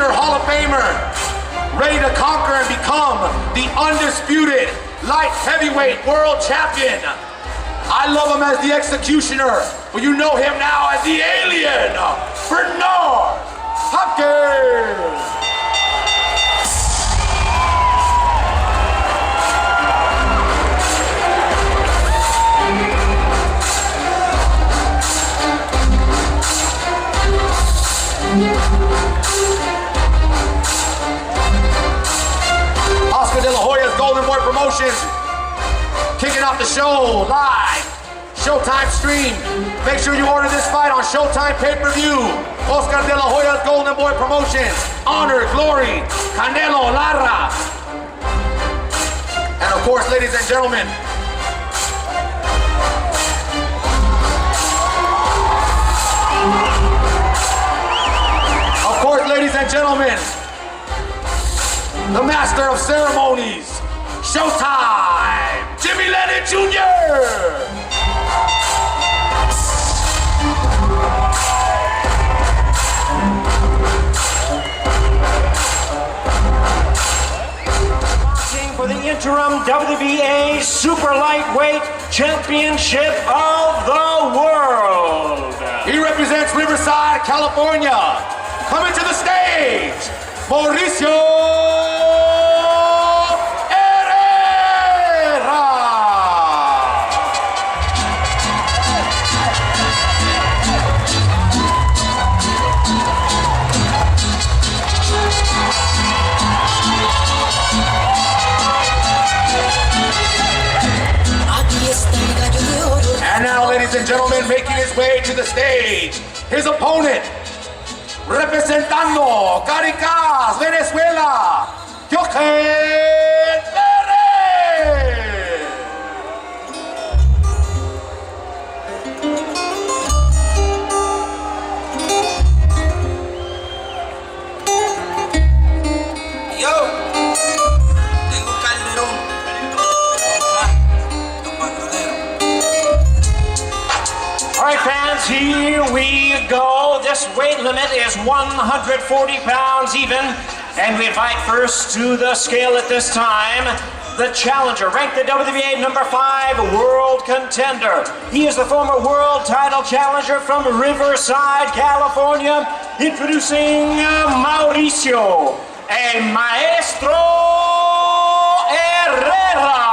future Hall of Famer, ready to conquer and become the undisputed light heavyweight world champion. I love him as the Executioner, but you know him now as the Alien, Bernard Hopkins. Oscar De La Hoya's Golden Boy Promotions kicking off the show live, Showtime stream. Make sure you order this fight on Showtime pay-per-view. Oscar De La Hoya's Golden Boy Promotions, Honor, Glory, Canelo Lara. And of course, ladies and gentlemen, the master of ceremonies, Showtime, Jimmy Lennon Jr. For the interim WBA Super Lightweight Championship of the World. He represents Riverside, California. Coming to the stage, Mauricio Herrera. And now, ladies and gentlemen, making his way to the stage, his opponent, representando Caracas, Venezuela, Jochen Perez. Yo, tengo Calderón. All right, fans, here we go. This weight limit is 140 pounds even. And we invite first to the scale at this time, the challenger, ranked the WBA number 5 world contender. He is the former world title challenger from Riverside, California, introducing Mauricio, el Maestro Herrera.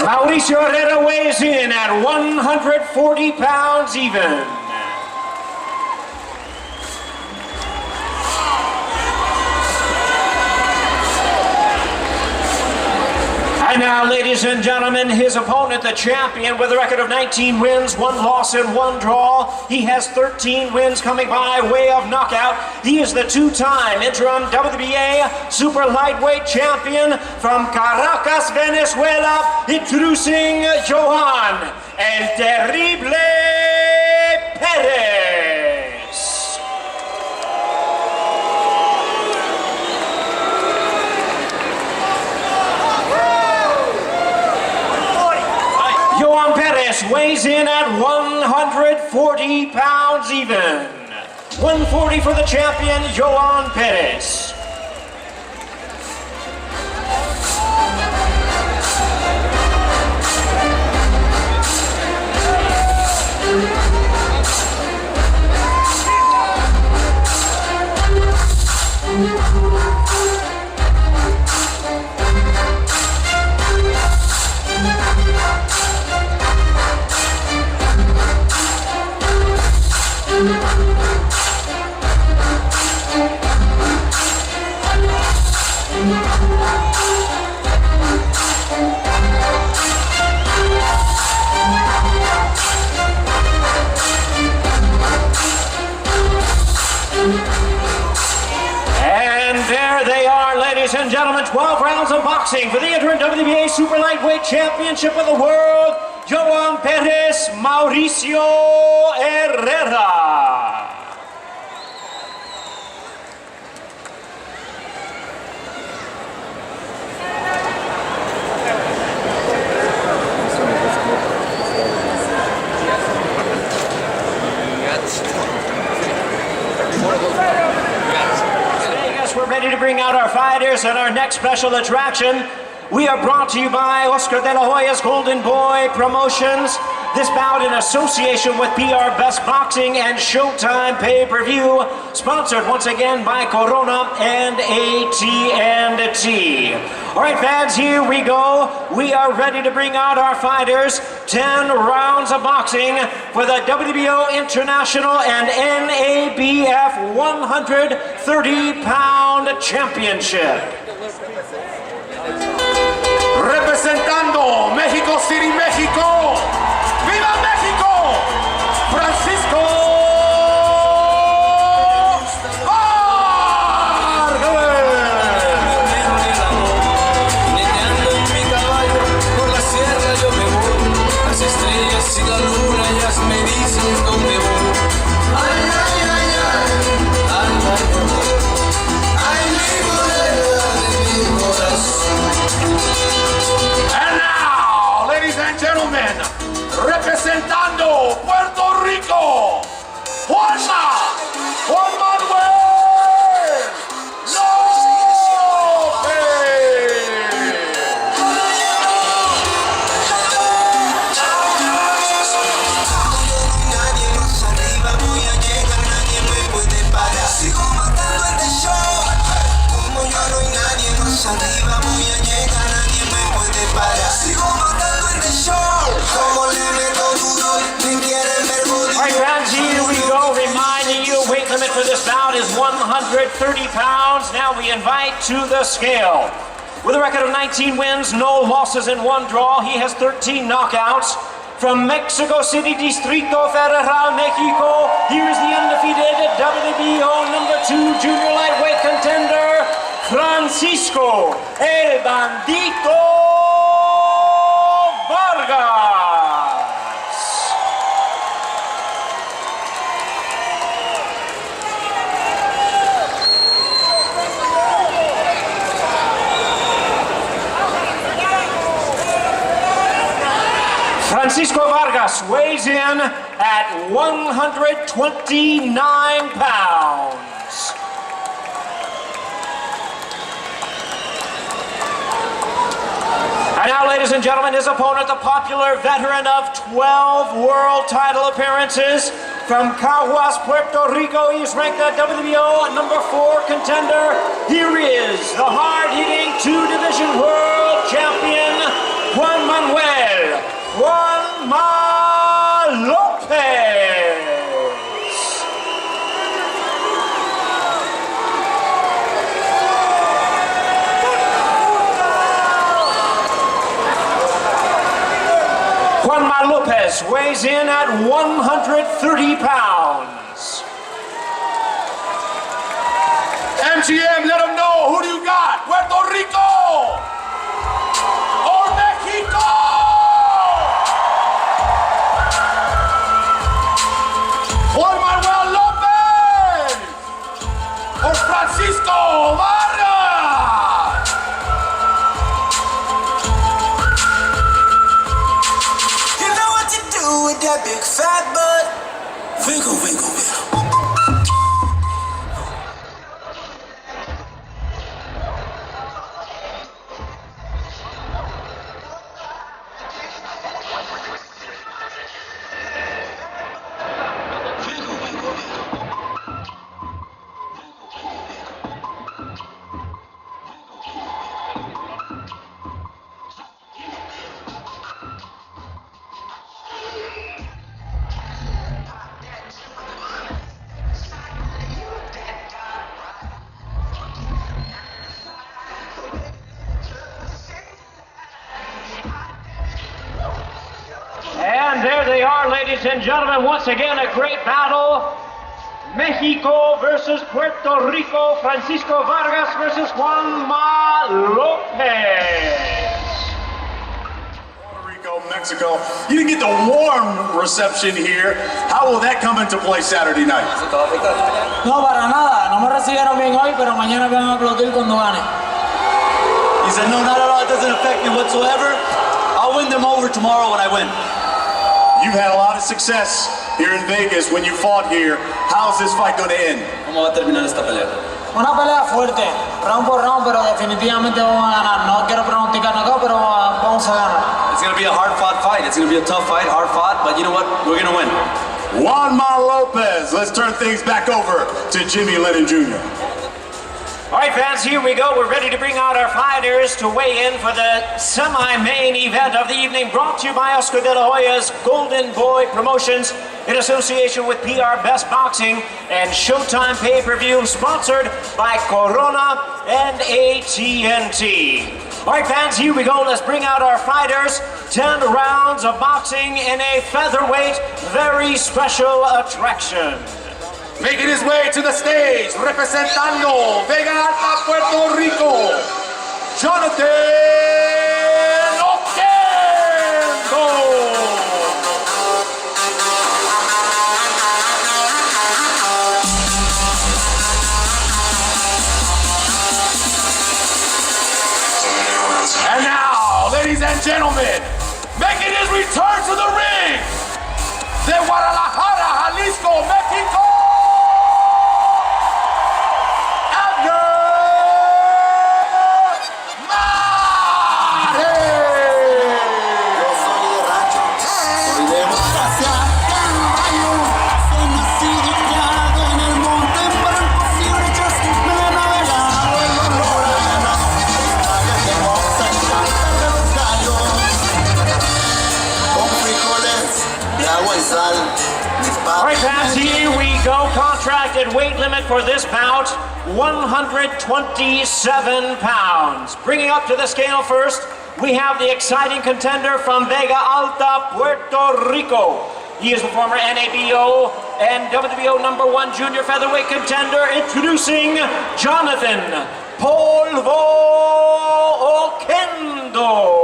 Mauricio Herrera weighs in at 140 pounds even. And now, ladies and gentlemen, his opponent, the champion, with a record of 19 wins, 1 loss, and 1 draw. He has 13 wins coming by way of knockout. He is the 2-time interim WBA Super Lightweight Champion from Caracas, Venezuela, introducing Juan El Terrible Perez. Juan Perez weighs in at 140 pounds even. 140 for the champion, Juan Perez. Ladies and gentlemen, 12 rounds of boxing for the interim WBA Super Lightweight Championship of the World, Juan Perez, Mauricio Herrera. ready to bring out our fighters and our next special attraction. We are brought to you by Oscar de la Hoya's Golden Boy Promotions. This bout in association with PR Best Boxing and Showtime Pay-Per-View, sponsored once again by Corona and AT&T. All right, fans, here we go. We are ready to bring out our fighters. 10 rounds of boxing for the WBO International and NABF 130-pound championship. Representando Mexico City, Mexico. ¡Viva México! Francisco Neteando en mi caballo, por la sierra yo me voy. Las estrellas y la luna ellas me dicen dónde voy. Ay, ay, ay, ay, ay, ay, ay, mi morena de mi corazón. And now, ladies and gentlemen, representando Puerto Rico, Juan Manuel for this bout is 130 pounds. Now we invite to the scale. With a record of 19 wins, no losses and 1 draw, he has 13 knockouts. From Mexico City, Distrito Federal, Mexico, here is the undefeated WBO #2 junior lightweight contender, Francisco El Bandito Vargas. Francisco Vargas weighs in at 129 pounds. And now, ladies and gentlemen, his opponent, the popular veteran of 12 world title appearances from Caguas, Puerto Rico. He's ranked the WBO #4 contender. Here is the hard-hitting 2-division world champion, Juan Manuel Lopez. Juan Manuel Lopez weighs in at 130 pounds. MGM, let them know, who do you got? Puerto Rico or Mexico? Juan Manuel Lopez or Francisco Vargas? You know what to do with that big fat butt? Wiggle, wiggle, wiggle. And there they are, ladies and gentlemen, once again a great battle. Mexico versus Puerto Rico, Francisco Vargas versus Juan Manuel Lopez. Puerto Rico, Mexico. You didn't get the warm reception here. How will that come into play Saturday night? No, para nada. No me recibieron bien hoy, pero mañana me van a aplaudir cuando gane. He said, no, not at all. It doesn't affect me whatsoever. I'll win them over tomorrow when I win. You've had a lot of success here in Vegas when you fought here. How's this fight going to end? ¿Cómo va a terminar esta pelea? Una pelea fuerte, round por round, pero definitivamente vamos a ganar. No quiero pronosticar acá, pero vamos a ganar. It's going to be a hard-fought fight. It's going to be a tough fight, hard-fought, but you know what? We're going to win. Juan Manuel Lopez. Let's turn things back over to Jimmy Lennon Jr. All right, fans, here we go. We're ready to bring out our fighters to weigh in for the semi-main event of the evening, brought to you by Oscar De La Hoya's Golden Boy Promotions in association with PR Best Boxing and Showtime Pay-Per-View, sponsored by Corona and AT&T. All right, fans, here we go. Let's bring out our fighters. 10 rounds of boxing in a featherweight, very special attraction. Making his way to the stage, representando Vega Alta, Puerto Rico, Jonathan Oquendo. And now, ladies and gentlemen, making his return to the ring, de Guadalajara, Jalisco, Mexico, All right, fans, here we go. Contracted weight limit for this bout, 127 pounds. Bringing up to the scale first, we have the exciting contender from Vega Alta, Puerto Rico. He is the former NABO and WBO #1 junior featherweight contender, introducing Jonathan Polvo Oquendo.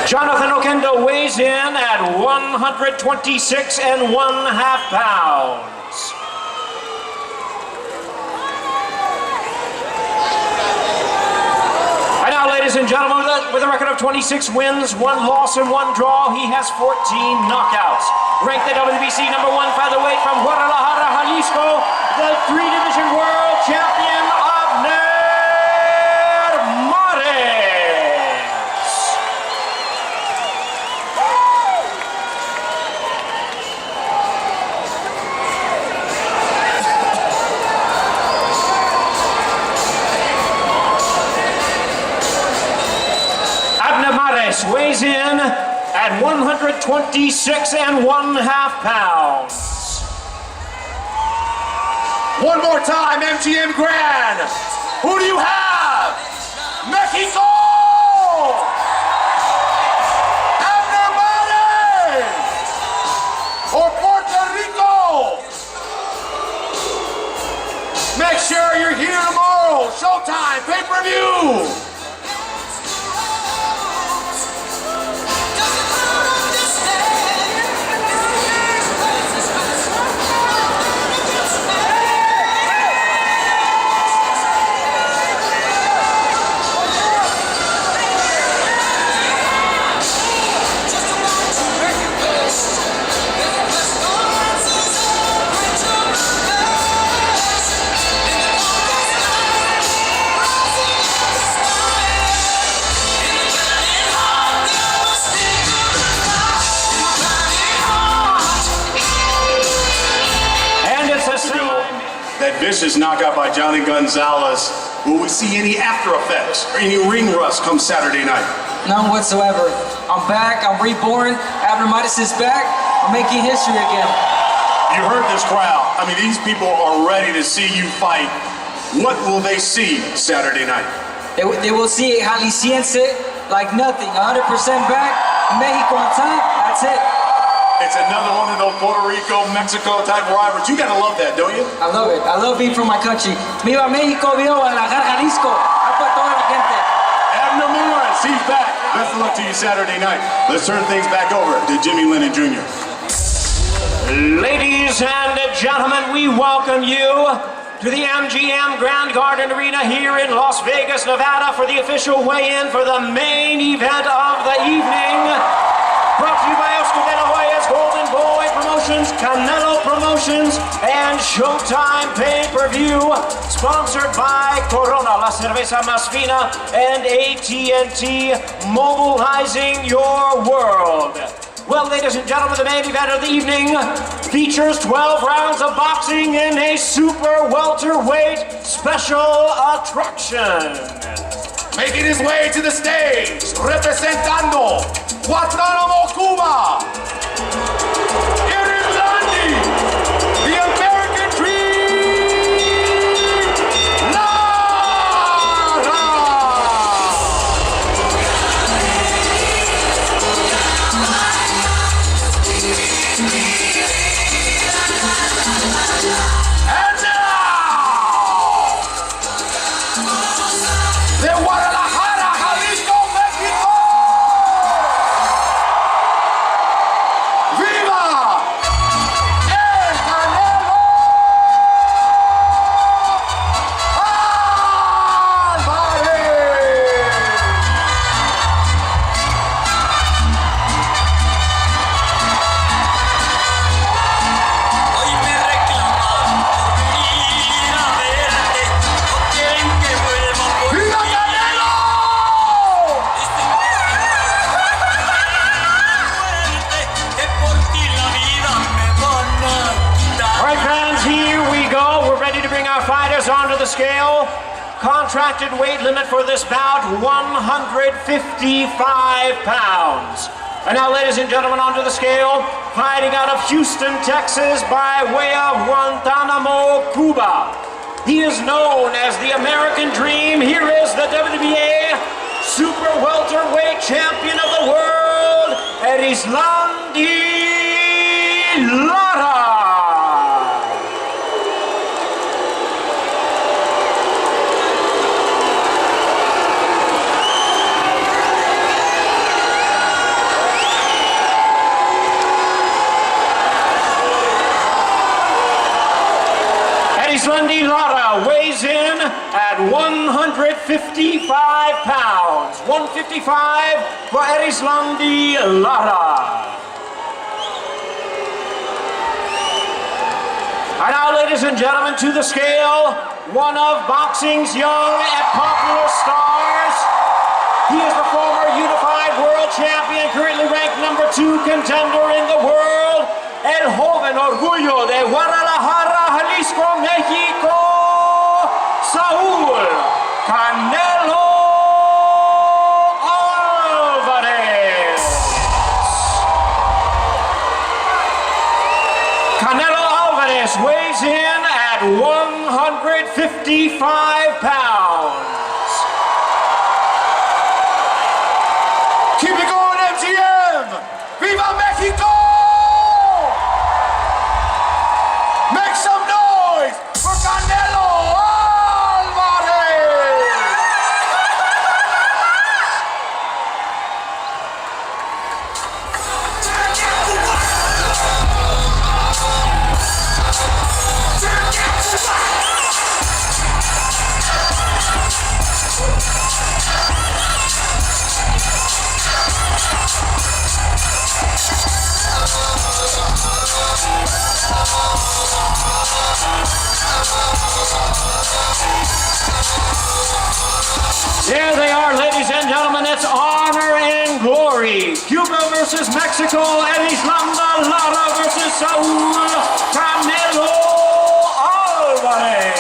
Jonathan Oquendo weighs in at 126.5 pounds. And now, ladies and gentlemen, with a record of 26 wins, 1 loss, and 1 draw, he has 14 knockouts. Ranked the WBC #1 featherweight from Guadalajara, Jalisco, the 3-division world champion, Abner Mares. Weighs in at 126.5 pounds. One more time, MGM Grand. Who do you have? Mexico! Abner Mares! Or Puerto Rico? Make sure you're here tomorrow. Showtime, pay-per-view. That vicious knockout by Johnny Gonzalez. Will we see any after effects or any ring rust come Saturday night? None whatsoever. I'm back, I'm reborn. Abner Mares is back. I'm making history again. You heard this crowd. I mean, these people are ready to see you fight. What will they see Saturday night? They will see a Jalisciense like nothing. 100% back. Mexico on top. That's it. It's another one of those Puerto Rico, Mexico type rivalries. You gotta love that, don't you? I love it. I love being from my country. Viva México, viva Guadalajara, Jalisco. Para toda la gente. Abner Mares, he's back. Best of luck to you Saturday night. Let's turn things back over to Jimmy Lennon Jr. Ladies and gentlemen, we welcome you to the MGM Grand Garden Arena here in Las Vegas, Nevada for the official weigh-in for the main event of the evening. Brought to you by Oscar de la Hoya's Golden Boy Promotions, Canelo Promotions, and Showtime Pay-Per-View. Sponsored by Corona, La Cerveza Más Fina, and AT&T, mobilizing your world. Well, ladies and gentlemen, the main event of the evening features 12 rounds of boxing in a super welterweight special attraction. Making his way to the stage, representando Guantanamo, Cuba, Erislandy, the American Dream, Lara! And now, de Guadalajara, Jalisco, Mexico, ¡viva el Canelo Alvarez! Hoy me reclaman por venir a verte, no quieren que vuelva por ¡Viva ti. Canelo! Que por ti la vida me van a quitar. All right, fans, here we go. We're ready to bring our fighters onto the scale. Contracted weight limit for this bout, 155 pounds. And now, ladies and gentlemen, onto the scale, fighting out of Houston, Texas, by way of Guantanamo, Cuba. He is known as the American Dream. Here is the WBA Super Welterweight Champion of the World, Erislandy Lara. Erislandy Lara weighs in at 155 pounds. 155 for Erislandy Lara. And now, ladies and gentlemen, to the scale, one of boxing's young and popular stars. He is the former unified world champion, currently ranked #2 contender in the world. El joven orgullo de Guadalajara, Jalisco, México, Saul Canelo Alvarez. Canelo Alvarez weighs in at 155 pounds. Keep it going, MGM! ¡Viva México! Make some noise for Canelo Alvarez! There they are, ladies and gentlemen. It's honor and glory. Cuba versus Mexico. Erislandy Lara versus Saul Canelo Alvarez.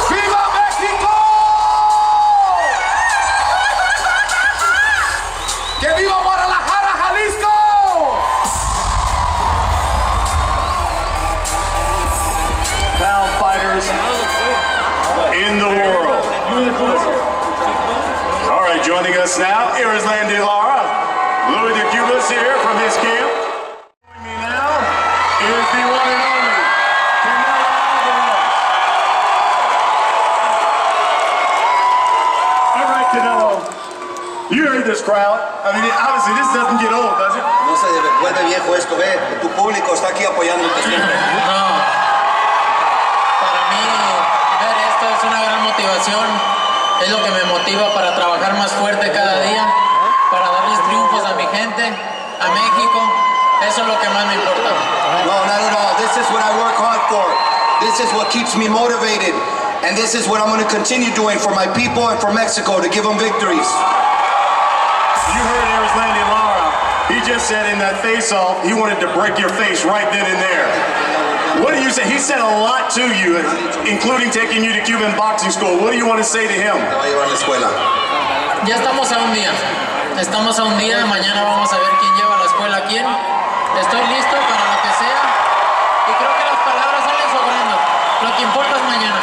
¡Viva México! ¡Que viva Guadalajara, Jalisco! Now fighters in the world. All right, joining us now, Erislandy Lara. Louis de Cuba's here from his camp. Joining me now is the one and only Canelo Alvarez. this crowd. I mean, obviously this doesn't get old, does it? No se vuelve viejo esto, ve. Tu público está aquí apoyándote siempre. No. Para mí, ver esto es una gran motivación. Es lo que me motiva para trabajar más fuerte cada día, para darles triunfos a mi gente, a México. Eso es lo que más me importa. No, not at all. This is what I work hard for. This is what keeps me motivated. And this is what I'm going to continue doing for my people and for Mexico to give them victories. You heard Erislandy Lara. He just said in that face-off, he wanted to break your face right then and there. What do you say? He said a lot to you, including taking you to Cuban boxing school. What do you want to say to him? Te va a llevar a la escuela. Ya estamos a un día. Estamos a un día. Mañana vamos a ver quién lleva a la escuela a quién. Estoy listo para lo que sea. Y creo que las palabras salen sobrando. Lo que importa es mañana.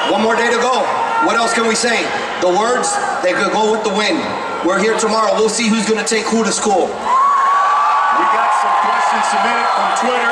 One more day to go. What else can we say? The words, they could go with the wind. We're here tomorrow. We'll see who's going to take who to school. We got some questions submitted from Twitter.